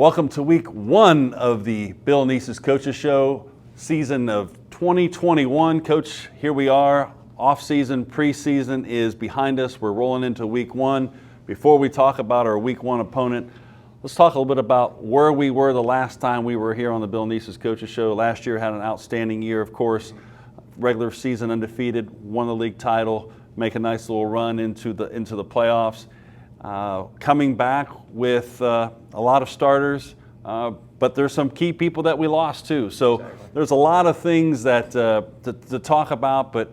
Welcome to week one of the Bill Neese's Coaches Show, season of 2021. Coach, here we are. Off-season, preseason is behind us. We're rolling into week one. Before we talk about our week one opponent, let's talk a little bit about where we were the last time we were here on the Bill Neese's Coaches Show. Last year had an outstanding year, of course. Regular season undefeated, won the league title, make a nice little run into the playoffs. Coming back with a lot of starters, but there's some key people that we lost too. So There's a lot of things that to talk about, but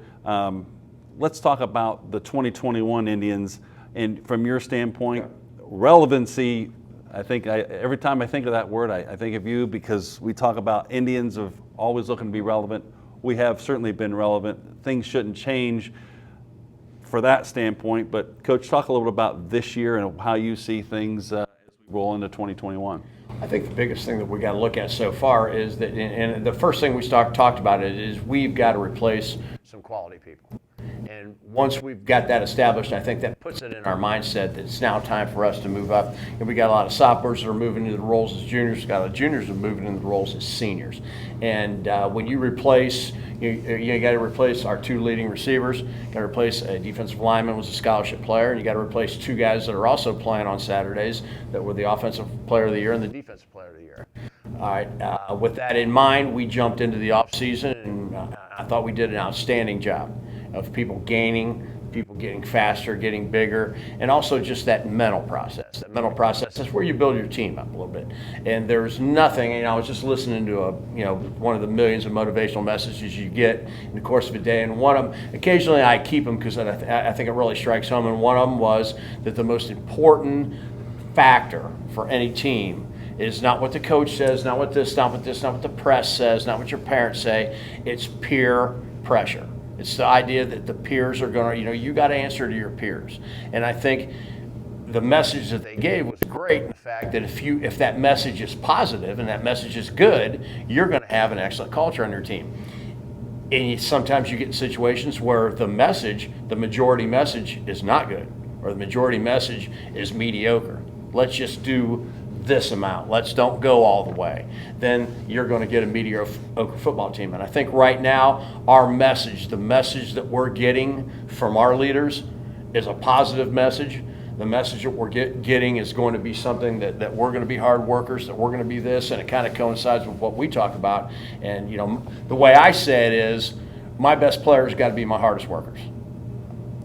let's talk about the 2021 Indians. And from your standpoint, relevancy, I think every time I think of that word, I think of you, because we talk about Indians of always looking to be relevant. We have certainly been relevant. Things shouldn't change for that standpoint, but Coach, talk a little bit about this year and how you see things as we roll into 2021. I think the biggest thing that we got to look at so far is that, and the first thing we talked about it is we've got to replace some quality people. And once we've got that established, I think that puts it in our mindset that it's now time for us to move up. And we got a lot of sophomores that are moving into the roles as juniors. We got a lot of juniors that are moving into the roles as seniors. And when you replace, you got to replace our two leading receivers. Got to replace a defensive lineman who was a scholarship player, and you got to replace two guys that are also playing on Saturdays that were the offensive player of the year and the defensive player of the year. All right. With that in mind, we jumped into the off season, and I thought we did an outstanding job of people gaining, people getting faster, getting bigger, and also just that mental process. That mental process is where you build your team up a little bit. And there's nothing, I was just listening to one of the millions of motivational messages you get in the course of a day, and one of them, occasionally I keep them because I think it really strikes home, and one of them was that the most important factor for any team is not what the coach says, not what the press says, not what your parents say. It's peer pressure. It's the idea that the peers are going to, you got to answer to your peers. And I think the message that they gave was great in the fact that if that message is positive and that message is good, you're going to have an excellent culture on your team. And sometimes you get in situations where the majority message is not good, or the majority message is mediocre. Let's just do this amount. Let's don't go all the way. Then you're going to get a mediocre football team. And I think right now our message, the message that we're getting from our leaders, is a positive message. The message that we're getting is going to be something that we're going to be hard workers, that we're going to be this, and it kind of coincides with what we talk about. And the way I say it is, my best players got to be my hardest workers.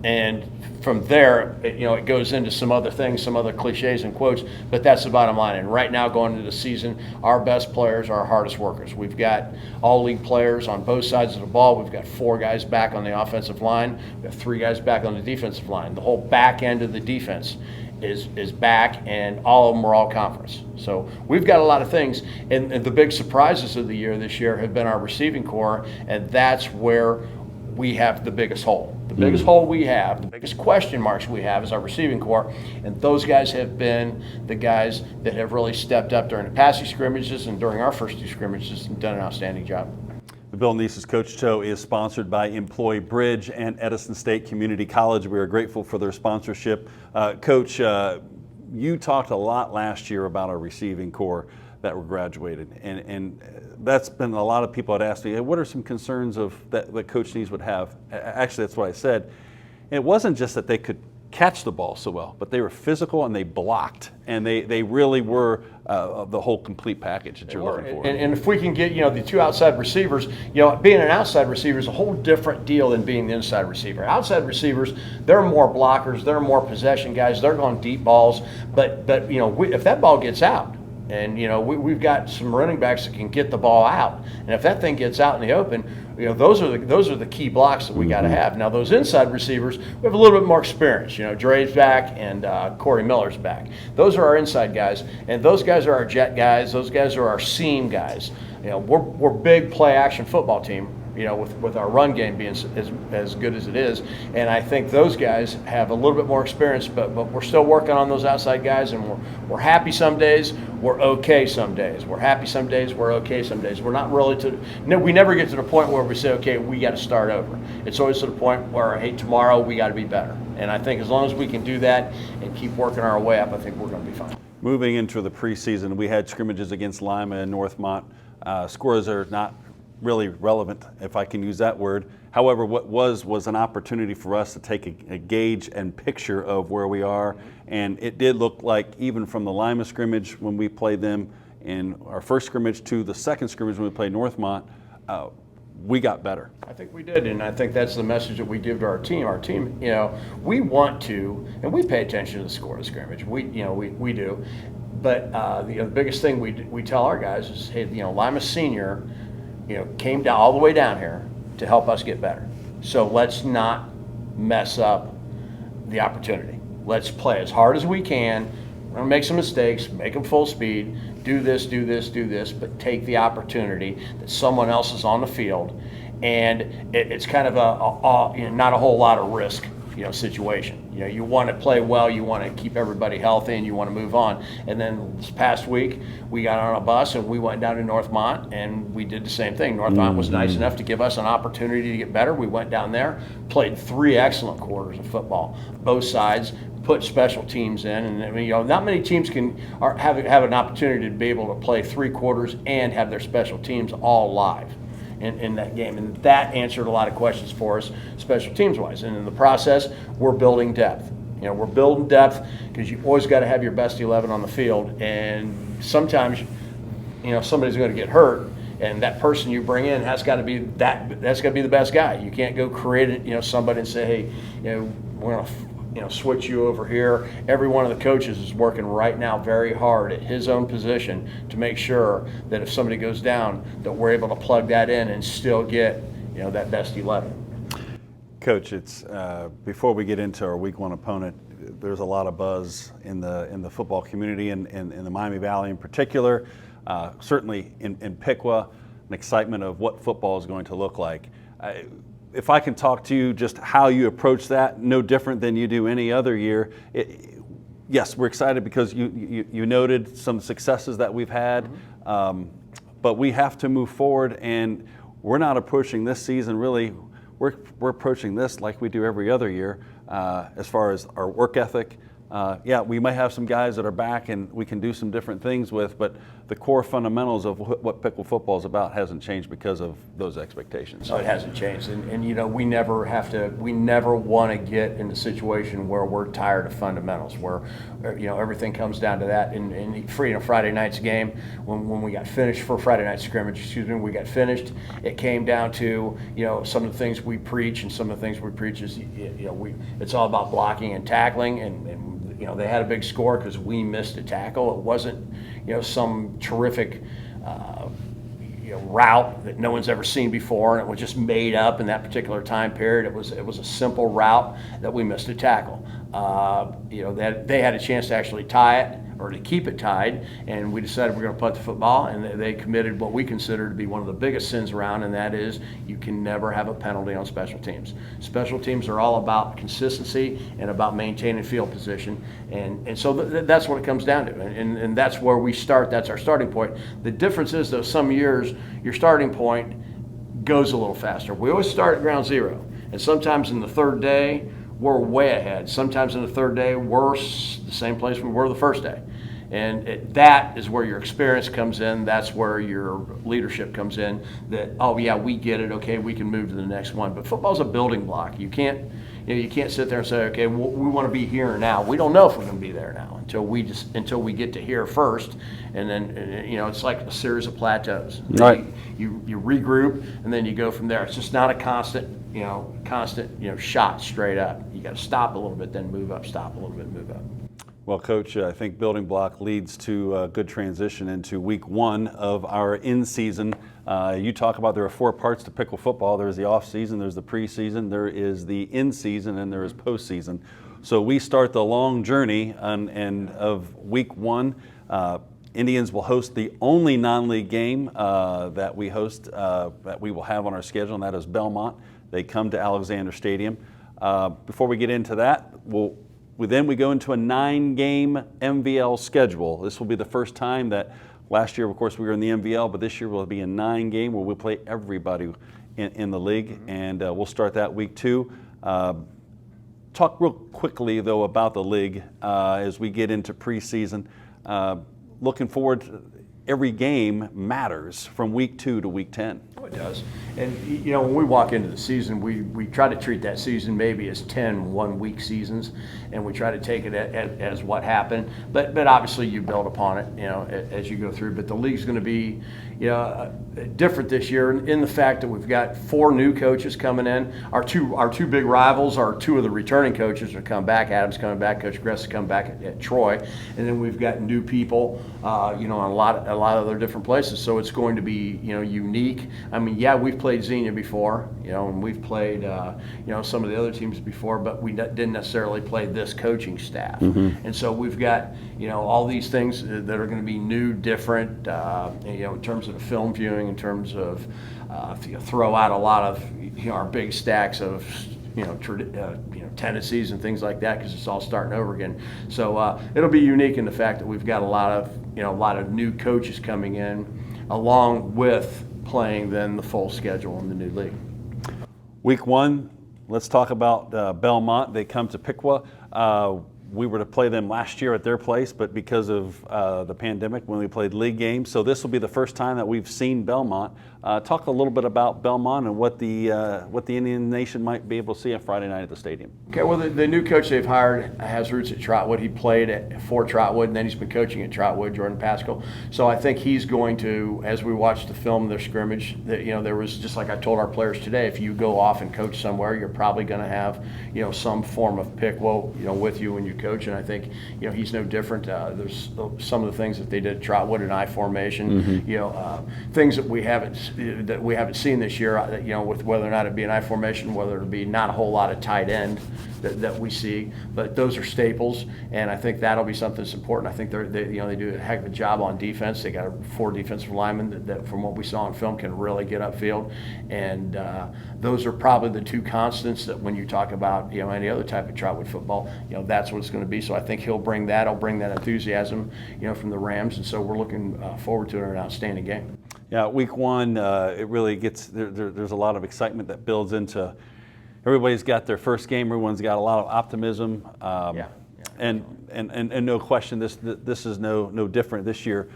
And from there, it goes into some other things, some other cliches and quotes, but that's the bottom line. And right now, going into the season, our best players are our hardest workers. We've got all-league players on both sides of the ball. We've got 4 guys back on the offensive line. We've got 3 guys back on the defensive line. The whole back end of the defense is back, and all of them are all conference. So we've got a lot of things. And the big surprises of the year this year have been our receiving core, and that's where we have the biggest hole. The biggest hole we have, the biggest question marks we have is our receiving core, and those guys have been the guys that have really stepped up during the passing scrimmages and during our first 2 scrimmages and done an outstanding job. The Bill Neese's Coach Show is sponsored by Employee Bridge and Edison State Community College. We are grateful for their sponsorship. Coach, you talked a lot last year about our receiving core that were graduated, and that's been a lot of people had asked me, hey, what are some concerns that Coach Neese would have? Actually, that's what I said. And it wasn't just that they could catch the ball so well, but they were physical and they blocked, and they really were the whole complete package that you're looking for. And if we can get the 2 outside receivers, being an outside receiver is a whole different deal than being the inside receiver. Outside receivers, they're more blockers, they're more possession guys, they're going deep balls, but if that ball gets out, and we've got some running backs that can get the ball out, and if that thing gets out in the open, those are the key blocks that we got to have. Now those inside receivers, we have a little bit more experience. Dre's back and Corey Miller's back. Those are our inside guys, and those guys are our jet guys. Those guys are our seam guys. We're big play action football team. With our run game being as good as it is. And I think those guys have a little bit more experience, but we're still working on those outside guys, and we're happy some days, we're okay some days. We're happy some days, we're okay some days. We're not really we never get to the point where we say, okay, we got to start over. It's always to the point where, hey, tomorrow we got to be better. And I think as long as we can do that and keep working our way up, I think we're going to be fine. Moving into the preseason, we had scrimmages against Lima and Northmont. Scores are not really relevant, if I can use that word. However, what was an opportunity for us to take a gauge and picture of where we are, and it did look like, even from the Lima scrimmage when we played them in our first scrimmage to the second scrimmage when we played Northmont, we got better. I think we did, and I think that's the message that we give to our team. Our team, we want to, and we pay attention to the score of the scrimmage. We do, but the biggest thing we tell our guys is, hey, Lima Senior, came down all the way down here to help us get better. So let's not mess up the opportunity. Let's play as hard as we can. We're gonna make some mistakes, make them full speed, do this, but take the opportunity that someone else is on the field, and it's kind of not a whole lot of risk, situation. You want to play well, you want to keep everybody healthy, and you want to move on. And then this past week, we got on a bus and we went down to Northmont, and we did the same thing. Northmont was nice enough to give us an opportunity to get better. We went down there, played 3 excellent quarters of football, both sides. Put special teams in, and not many teams have an opportunity to be able to play 3 quarters and have their special teams all live in that game, and that answered a lot of questions for us special teams wise. And in the process, we're building depth. We're building depth because you always got to have your best 11 on the field, and sometimes somebody's going to get hurt, and that person you bring in has got to be that's got to be the best guy. You can't go create somebody and say, hey, we're going to switch you over here. Every one of the coaches is working right now very hard at his own position to make sure that if somebody goes down, that we're able to plug that in and still get that best 11. Coach, it's before we get into our week 1 opponent, there's a lot of buzz in the football community and in the Miami Valley in particular, certainly in Piqua, an excitement of what football is going to look like. If I can talk to you just how you approach that, no different than you do any other year. Yes, we're excited because you noted some successes that we've had, but we have to move forward, and we're not approaching this season really. We're approaching this like we do every other year as far as our work ethic. We might have some guys that are back and we can do some different things with, but the core fundamentals of what Piqua football is about hasn't changed because of those expectations. No, it hasn't changed, and we never want to get in the situation where we're tired of fundamentals, where everything comes down to that. And Friday night's game, when we got finished for Friday night scrimmage, we got finished. It came down to some of the things we preach, and some of the things we preach is it's all about blocking and tackling, and they had a big score because we missed a tackle. It wasn't some terrific route that no one's ever seen before, and it was just made up in that particular time period. It was a simple route that we missed a tackle. They had a chance to actually tie it or to keep it tied, and we decided we're going to punt the football, and they committed what we consider to be one of the biggest sins around, and that is you can never have a penalty on special teams. Special teams are all about consistency and about maintaining field position, and so that's what it comes down to, and that's where we start. That's our starting point. The difference is, though, some years your starting point goes a little faster. We always start at ground zero, and sometimes in the third day, we're way ahead. Sometimes in the third day, we're the same place we were the first day. And that is where your experience comes in. That's where your leadership comes in. That, oh yeah, we get it. Okay, we can move to the next one. But football's a building block. You can't sit there and say, okay, we want to be here and now. We don't know if we're going to be there now until we get to here first. And then it's like a series of plateaus. Right. You regroup, and then you go from there. It's just not a constant shot straight up. You got to stop a little bit, then move up. Stop a little bit, move up. Well, Coach, I think building block leads to a good transition into week 1 of our in-season. You talk about there are 4 parts to Piqua football. There's the off-season, there's the preseason, there is the in-season, and there is postseason. So we start the long journey of week 1. Indians will host the only non-league game that we host, that we will have on our schedule, and that is Belmont. They come to Alexander Stadium. Before we get into that, we go into a 9-game MVL schedule. This will be the first time that last year, of course, we were in the MVL, but this year will be a 9-game where we'll play everybody in the league, and we'll start that week 2. Talk real quickly, though, about the league as we get into preseason. looking forward to every game matters from week 2 to week 10. Oh, it does. And, you know, when we walk into the season, we try to treat that season maybe as 10 one-week seasons, and we try to take it as what happened. But obviously you build upon it, you know, as you go through. But the league's going to be, you know, different this year in the fact that we've got 4 new coaches coming in. Our two big rivals are 2 of the returning coaches that come back. Adam's coming back, Coach Gress is coming back at Troy. And then we've got new people, you know, in a lot of other different places. So it's going to be, you know, unique. I mean, yeah, we've played Xenia before, you know, and we've played, you know, some of the other teams before, but we didn't necessarily play this coaching staff. And so we've got, you know, all these things that are going to be new, different, you know, in terms of the film viewing, in terms of if you throw out a lot of, you know, our big stacks of, you know, tendencies and things like that, because it's all starting over again. So it'll be unique in the fact that we've got a lot of new coaches coming in, along with playing then the full schedule in the new league. Week 1, let's talk about Belmont. They come to Piqua. We were to play them last year at their place, but because of the pandemic, when we played league games. So this will be the first time that we've seen Belmont. Talk a little bit about Belmont and what the Indian Nation might be able to see on Friday night at the stadium. Okay, well, the new coach they've hired has roots at Trotwood. He played for Trotwood, and then he's been coaching at Trotwood, Jordan Pascal. So I think he's going to, as we watch the film of their scrimmage, that, you know, there was, just like I told our players today, if you go off and coach somewhere, you're probably going to have, you know, some form of Piqua, you know, with you when you coach. And I think, you know, he's no different. There's some of the things that they did at Trotwood in I formation, you know, things that we haven't seen this year, you know, with whether or not it be an I formation, whether it be not a whole lot of tight end that we see, but those are staples, and I think that'll be something that's important. I think they do a heck of a job on defense. They got 4 defensive linemen that from what we saw in film, can really get upfield, and those are probably the 2 constants that when you talk about, you know, any other type of Trotwood football, you know, that's what it's going to be. So I think he'll bring that enthusiasm, you know, from the Rams, and so we're looking forward to an outstanding game. Yeah, week 1, it really gets there's a lot of excitement that builds into. Everybody's got their first game. Everyone's got a lot of optimism, and no question, this is no different this year.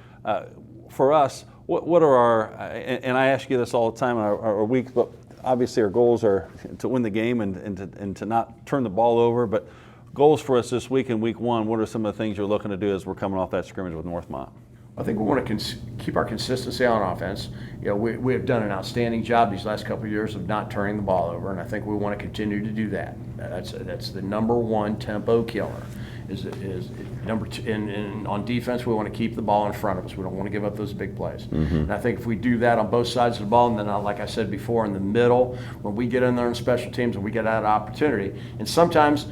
For us, what are our? And I ask you this all the time in our weeks, but obviously our goals are to win the game and to not turn the ball over. But goals for us this week in week 1, what are some of the things you're looking to do as we're coming off that scrimmage with Northmont? I think we want to keep our consistency on offense. You know, we have done an outstanding job these last couple of years of not turning the ball over, and I think we want to continue to do that. That's the number 1 tempo killer. Is number 2, and on defense, we want to keep the ball in front of us. We don't want to give up those big plays. And I think if we do that on both sides of the ball, and then like I said before, in the middle, when we get in there in special teams and we get that opportunity, and sometimes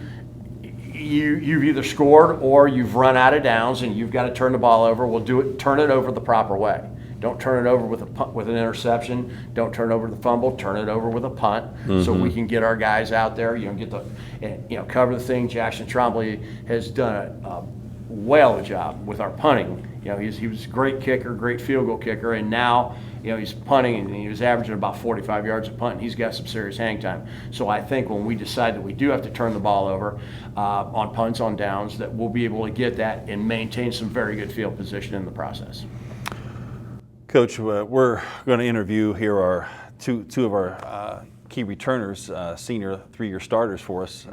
you've either scored or you've run out of downs and you've got to turn the ball over. We'll turn it over the proper way. Don't turn it over with an interception. Don't turn it over the fumble. Turn it over with a punt, so we can get our guys out there. You know, cover the thing. Jackson Trombley has done a whale of a job with our punting. You know, he was a great kicker, great field goal kicker, and now, you know, he's punting, and he was averaging about 45 yards a punt, and he's got some serious hang time. So I think when we decide that we do have to turn the ball over on punts, on downs, that we'll be able to get that and maintain some very good field position in the process. Coach, we're going to interview here our two of our key returners, senior 3-year starters for us,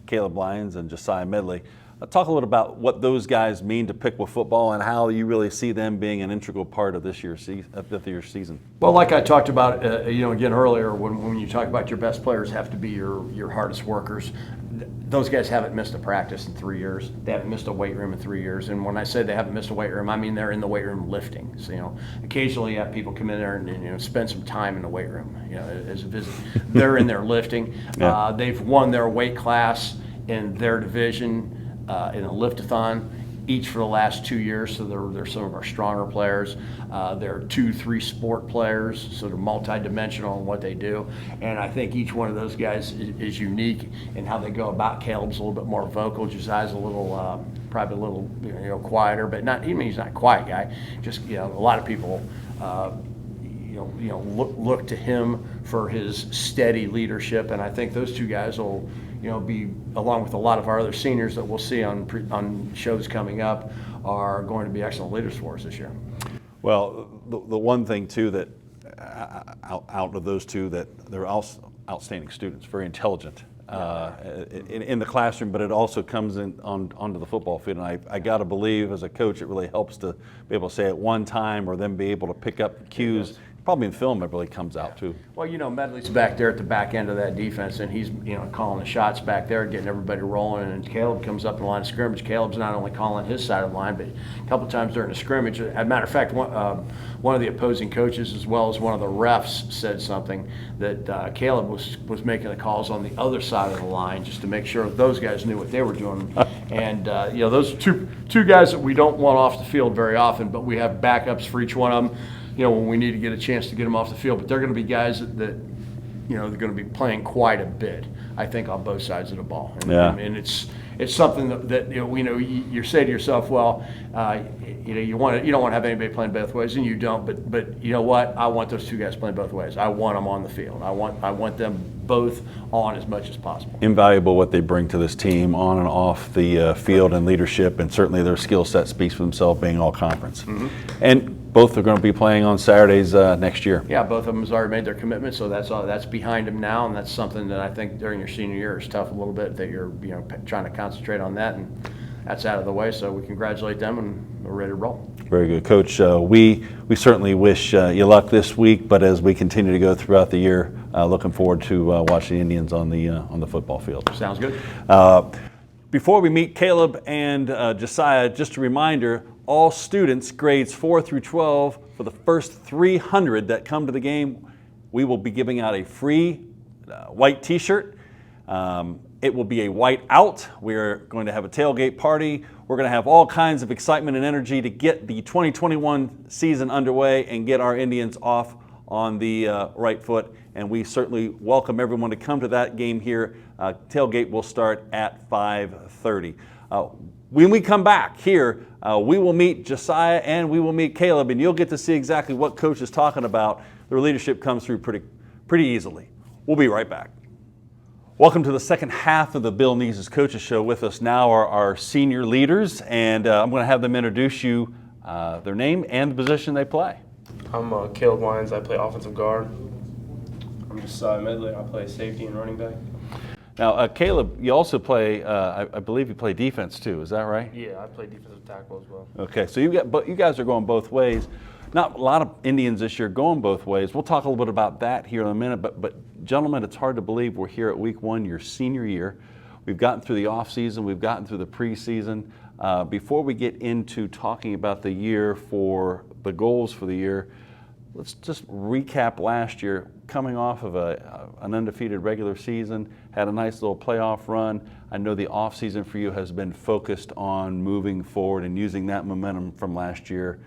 Caleb Lyons and Jasiah Medley. Talk a little about what those guys mean to Piqua football and how you really see them being an integral part of this year's season. Well, like I talked about, you know, again earlier, when you talk about your best players have to be your hardest workers. Those guys haven't missed a practice in 3 years. They haven't missed a weight room in 3 years. And when I say they haven't missed a weight room, I mean they're in the weight room lifting. So, you know, occasionally you have people come in there and, you know, spend some time in the weight room, you know, as a visit. They're in there lifting. Yeah. They've won their weight class in their division in a lift-a-thon each for the last 2 years, so they're some of our stronger players. They're 2-3 sport players, so they're multi-dimensional in what they do. And I think each one of those guys is unique in how they go about. Caleb's a little bit more vocal. Josiah's a little, probably a little, you know, quieter, but not. I mean, he's not a quiet guy. Just, you know, a lot of people, look to him for his steady leadership, and I think those 2 guys will, you know, be, along with a lot of our other seniors that we'll see on shows coming up, are going to be excellent leaders for us this year. Well, the one thing too that out of those two, that they're also outstanding students, very intelligent in the classroom, but it also comes in onto the football field. And I got to believe, as a coach, it really helps to be able to say at one time, or then be able to pick up cues. Probably in film, it really comes out too. Well, Medley's back there at the back end of that defense, and he's calling the shots back there, getting everybody rolling. And Caleb comes up in the line of scrimmage. Caleb's not only calling his side of the line, but a couple times during the scrimmage. As a matter of fact, one of the opposing coaches, as well as one of the refs, said something that Caleb was making the calls on the other side of the line just to make sure those guys knew what they were doing. And those two guys that we don't want off the field very often, but we have backups for each one of them. When we need to get a chance to get them off the field. But they're going to be guys that they're going to be playing quite a bit, I think, on both sides of the ball. And it's something that you say to yourself, well, you don't want to have anybody playing both ways, and you don't. But you know what? I want those two guys playing both ways. I want them on the field. I want them both on as much as possible. Invaluable what they bring to this team on and off the field, and leadership, and certainly their skill set speaks for themselves, being all conference. Mm-hmm. And both are going to be playing on Saturdays next year. Yeah, both of them has already made their commitment, so that's behind them now, and that's something that I think during your senior year is tough a little bit, that you're trying to concentrate on that, and that's out of the way. So we congratulate them, and we're ready to roll. Very good, Coach. We certainly wish you luck this week, but as we continue to go throughout the year, looking forward to watching the Indians on the football field. Sounds good. Before we meet Caleb and Jasiah, just a reminder, all students grades 4 through 12, for the first 300 that come to the game, we will be giving out a free white t-shirt. It will be a white out. We're going to have a tailgate party. We're going to have all kinds of excitement and energy to get the 2021 season underway and get our Indians off on the right foot. And we certainly welcome everyone to come to that game here. Tailgate will start at 5:30. When we come back here, we will meet Jasiah and we will meet Caleb, and you'll get to see exactly what Coach is talking about. Their leadership comes through pretty easily. We'll be right back. Welcome to the second half of the Bill Neese's Coaches Show. With us now are our senior leaders, and I'm going to have them introduce you, their name and the position they play. I'm Caleb Lyons. I play offensive guard. I'm Jasiah Medley. I play safety and running back. Now, Caleb, you also play, I believe you play defense too, is that right? Yeah, I play defensive tackle as well. Okay, so you guys are going both ways. Not a lot of Indians this year going both ways. We'll talk a little bit about that here in a minute, but gentlemen, it's hard to believe we're here at week one, your senior year. We've gotten through the off season, we've gotten through the preseason. Before we get into talking about the year, for the goals for the year, let's just recap last year. Coming off of an undefeated regular season, had a nice little playoff run. I know the off season for you has been focused on moving forward and using that momentum from last year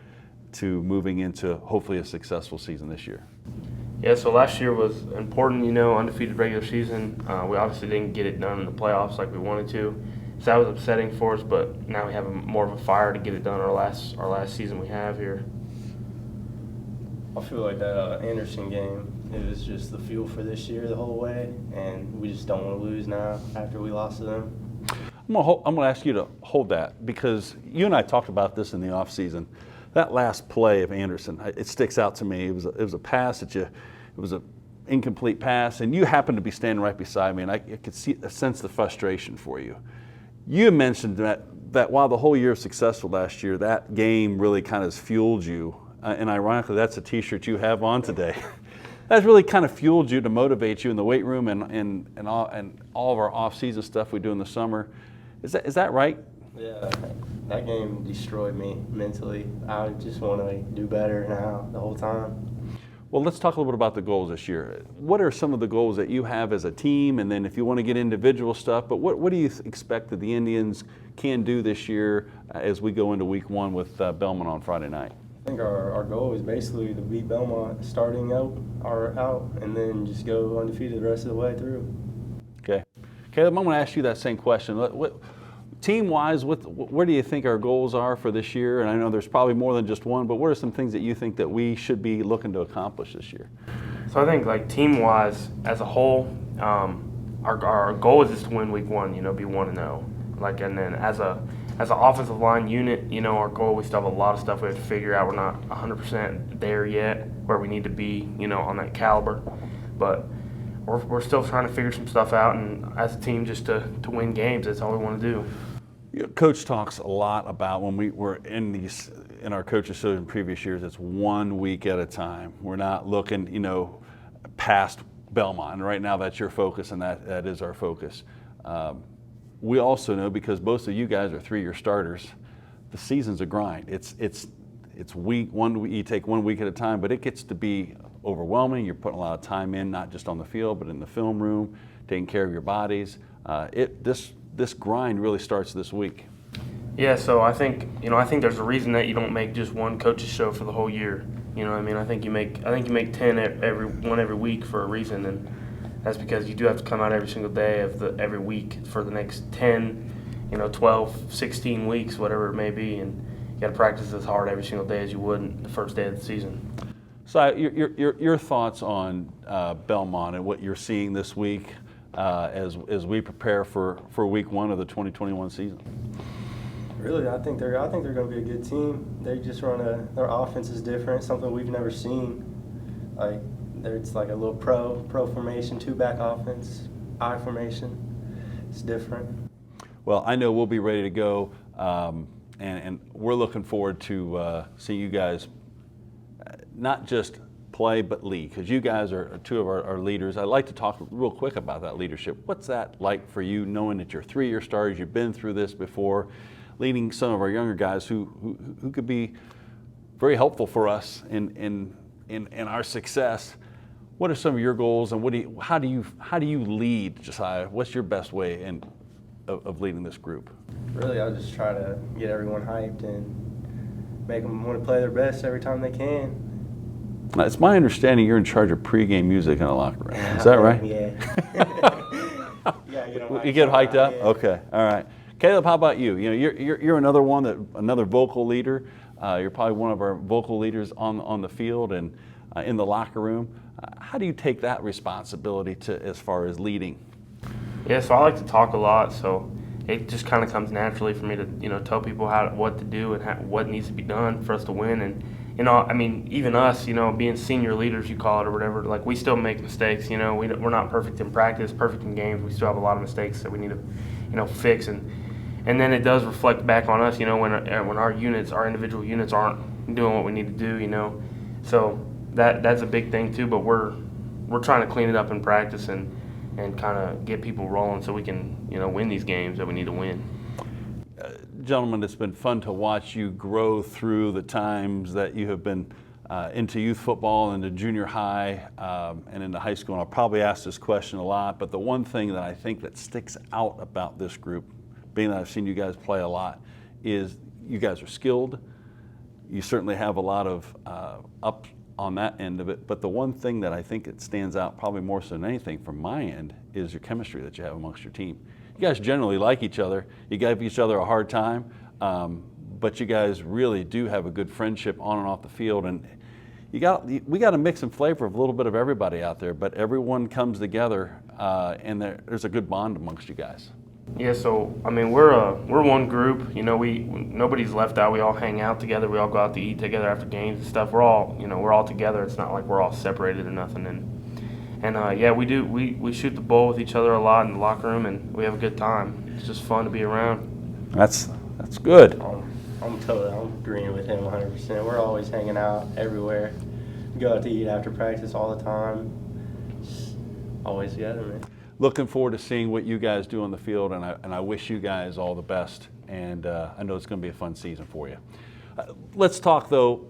to moving into hopefully a successful season this year. Yeah, so last year was important, undefeated regular season. We obviously didn't get it done in the playoffs like we wanted to. So that was upsetting for us, but now we have more of a fire to get it done our last season we have here. I feel like that Anderson game, it was just the fuel for this year the whole way, and we just don't want to lose now after we lost to them. I'm going to ask you to hold that, because you and I talked about this in the offseason. That last play of Anderson, it sticks out to me. It was a pass it was an incomplete pass, and you happened to be standing right beside me, and I could sense the frustration for you. You mentioned that while the whole year was successful last year, that game really kind of fueled you. And ironically, that's a T-shirt you have on today. That's really kind of fueled you to motivate you in the weight room and all of our off-season stuff we do in the summer. Is that right? Yeah, that game destroyed me mentally. I just want to do better now the whole time. Well, let's talk a little bit about the goals this year. What are some of the goals that you have as a team? And then if you want to get individual stuff, but what do you expect that the Indians can do this year as we go into week one with Belmont on Friday night? I think our goal is basically to beat Belmont starting out, and then just go undefeated the rest of the way through. Okay. Caleb, I'm going to ask you that same question. Team-wise, where do you think our goals are for this year? And I know there's probably more than just one, but what are some things that you think that we should be looking to accomplish this year? So I think team-wise as a whole, our goal is just to win week one, be 1-0. And then as as an offensive line unit, you know, our goal, we still have a lot of stuff we have to figure out. We're not 100% there yet where we need to be, you know, on that caliber. But we're still trying to figure some stuff out, and as a team, just to win games, that's all we want to do. Coach talks a lot about when we were in our coaches show in previous years, it's 1 week at a time. We're not looking, you know, past Belmont. Right now, that's your focus, and that is our focus. We also know, because most of you guys are 3-year starters, the season's a grind. It's week one. You take 1 week at a time, but it gets to be overwhelming. You're putting a lot of time in, not just on the field, but in the film room, taking care of your bodies. This grind really starts this week. Yeah, so I think there's a reason that you don't make just one coach's show for the whole year. You know what I mean? I think you make 10 every week for a reason, and that's because you do have to come out every single day of every week for the next 10, 12, 16 weeks, whatever it may be, and you got to practice as hard every single day as you would the first day of the season. So your thoughts on Belmont and what you're seeing this week as we prepare for week 1 of the 2021 season? Really, I think they're going to be a good team. They just their offense is different, something we've never seen. It's like a little pro formation, 2-back offense, I formation. It's different. Well, I know we'll be ready to go, and we're looking forward to seeing you guys not just play but lead, because you guys are 2 of our leaders. I'd like to talk real quick about that leadership. What's that like for you, knowing that you're 3-year starters, you've been through this before, leading some of our younger guys who could be very helpful for us in our success? What are some of your goals, and how do you lead, Jasiah? What's your best way of leading this group? Really, I just try to get everyone hyped and make them want to play their best every time they can. It's my understanding you're in charge of pregame music in the locker room. Is that right? Yeah. You get hyped up? Yeah. Okay, all right. Caleb, how about you? You're another one, another vocal leader. You're probably one of our vocal leaders on the field and in the locker room. How do you take that responsibility as far as leading? Yeah, so I like to talk a lot, so it just kind of comes naturally for me to tell people what to do and what needs to be done for us to win. And even us, being senior leaders, you call it, or whatever, like, we still make mistakes. We're not perfect in practice, perfect in games. We still have a lot of mistakes that we need to fix, and then it does reflect back on us. When our individual units aren't doing what we need to do. So that's a big thing too. But we're trying to clean it up in practice and kind of get people rolling so we can win these games that we need to win. Gentlemen, it's been fun to watch you grow through the times that you have been into youth football and into junior high and into high school. And I'll probably ask this question a lot, but the one thing that I think that sticks out about this group, being that I've seen you guys play a lot, is you guys are skilled. You certainly have a lot of up on that end of it, but the one thing that I think it stands out probably more so than anything from my end is your chemistry that you have amongst your team. You guys generally like each other. You give each other a hard time, but you guys really do have a good friendship on and off the field. And we got a mix and flavor of a little bit of everybody out there, but everyone comes together, and there's a good bond amongst you guys. Yeah, so we're one group. Nobody's left out. We all hang out together. We all go out to eat together after games and stuff. We're all together. It's not like we're all separated or nothing. And yeah, we do. We shoot the ball with each other a lot in the locker room, and we have a good time. It's just fun to be around. That's good. I'm agreeing with him 100%. We're always hanging out everywhere. We go out to eat after practice all the time. Just always together, man. Looking forward to seeing what you guys do on the field, and I wish you guys all the best. And I know it's going to be a fun season for you. Let's talk, though,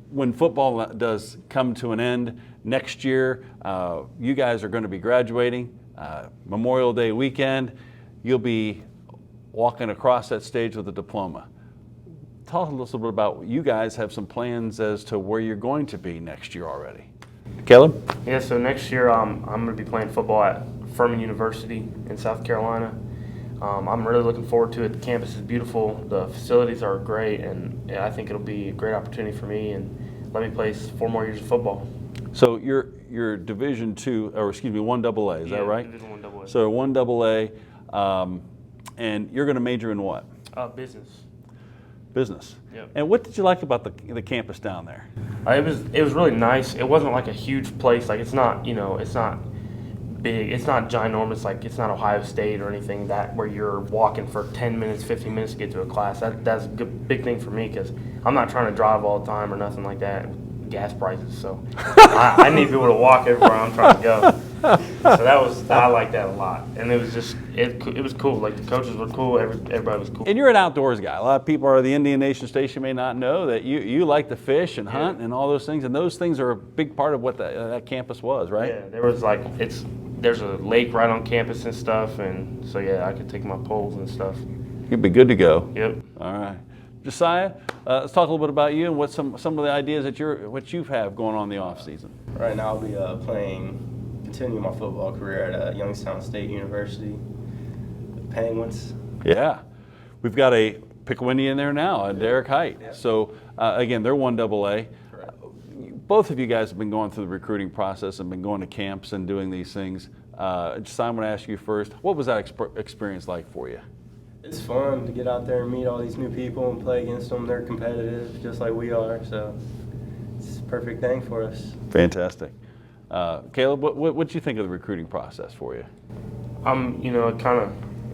when football does come to an end next year. You guys are going to be graduating Memorial Day weekend. You'll be walking across that stage with a diploma. Tell us a little bit about, you guys have some plans as to where you're going to be next year already. Caleb? Yeah, so next year I'm going to be playing football at Furman University in South Carolina. I'm really looking forward to it. The campus is beautiful. The facilities are great, and I think it'll be a great opportunity for me and let me play 4 more years of football. So you're Division II, or excuse me, 1AA, is that right? Division 1AA. So 1AA, and you're going to major in what? Business. Business. Yep. And what did you like about the campus down there? It was really nice. It wasn't like a huge place. Like it's not, it's not big. It's not ginormous. Like it's not Ohio State or anything that where you're walking for 10 minutes, 15 minutes to get to a class. That's a good, big thing for me because I'm not trying to drive all the time or nothing like that. Gas prices, so I need people to walk everywhere I'm trying to go. So I like that a lot, and it was just it was cool. Like the coaches were cool, everybody was cool. And you're an outdoors guy. A lot of people at the Indian Nation Station may not know that you like to fish and hunt and all those things, and those things are a big part of what that campus was, right? Yeah, there was there's a lake right on campus and stuff, and so yeah, I could take my poles and stuff. You'd be good to go. Yep. All right. Jasiah, let's talk a little bit about you and what some of the ideas that you have going on in the off season. Right now I'll be continuing my football career at Youngstown State University, the Penguins. Yeah. We've got a Pickawindy in there now, Derek Height. Yeah. So, again, they're 1AA. Correct. Both of you guys have been going through the recruiting process and been going to camps and doing these things. Jasiah, I'm going to ask you first. What was that experience like for you? It's fun to get out there and meet all these new people and play against them. They're competitive, just like we are, so it's a perfect thing for us. Fantastic. Caleb, what did you think of the recruiting process for you? It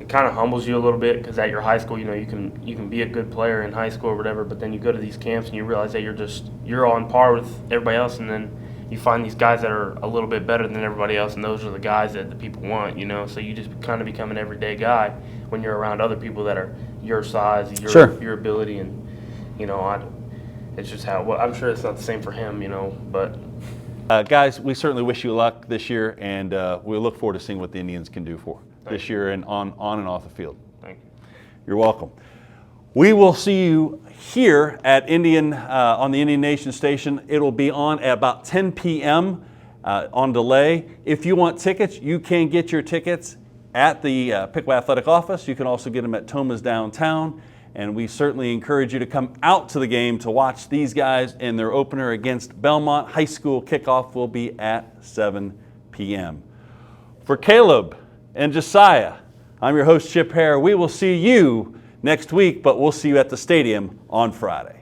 kind of humbles you a little bit because at your high school, you can be a good player in high school or whatever, but then you go to these camps and you realize that you're on par with everybody else, and then you find these guys that are a little bit better than everybody else, and those are the guys that the people want, So you just kind of become an everyday guy when you're around other people that are your size, your ability, and it's just how. I'm sure it's not the same for him, but. Guys, we certainly wish you luck this year, and we look forward to seeing what the Indians can do for this year and on and off the field. Thank you. You're welcome. We will see you here at on the Indian Nation Station. It'll be on at about 10 p.m. On delay. If you want tickets, you can get your tickets at the Piqua Athletic Office. You can also get them at Toma's downtown. And we certainly encourage you to come out to the game to watch these guys in their opener against Belmont. High school kickoff will be at 7 p.m. For Caleb and Jasiah, I'm your host, Chip Hare. We will see you next week, but we'll see you at the stadium on Friday.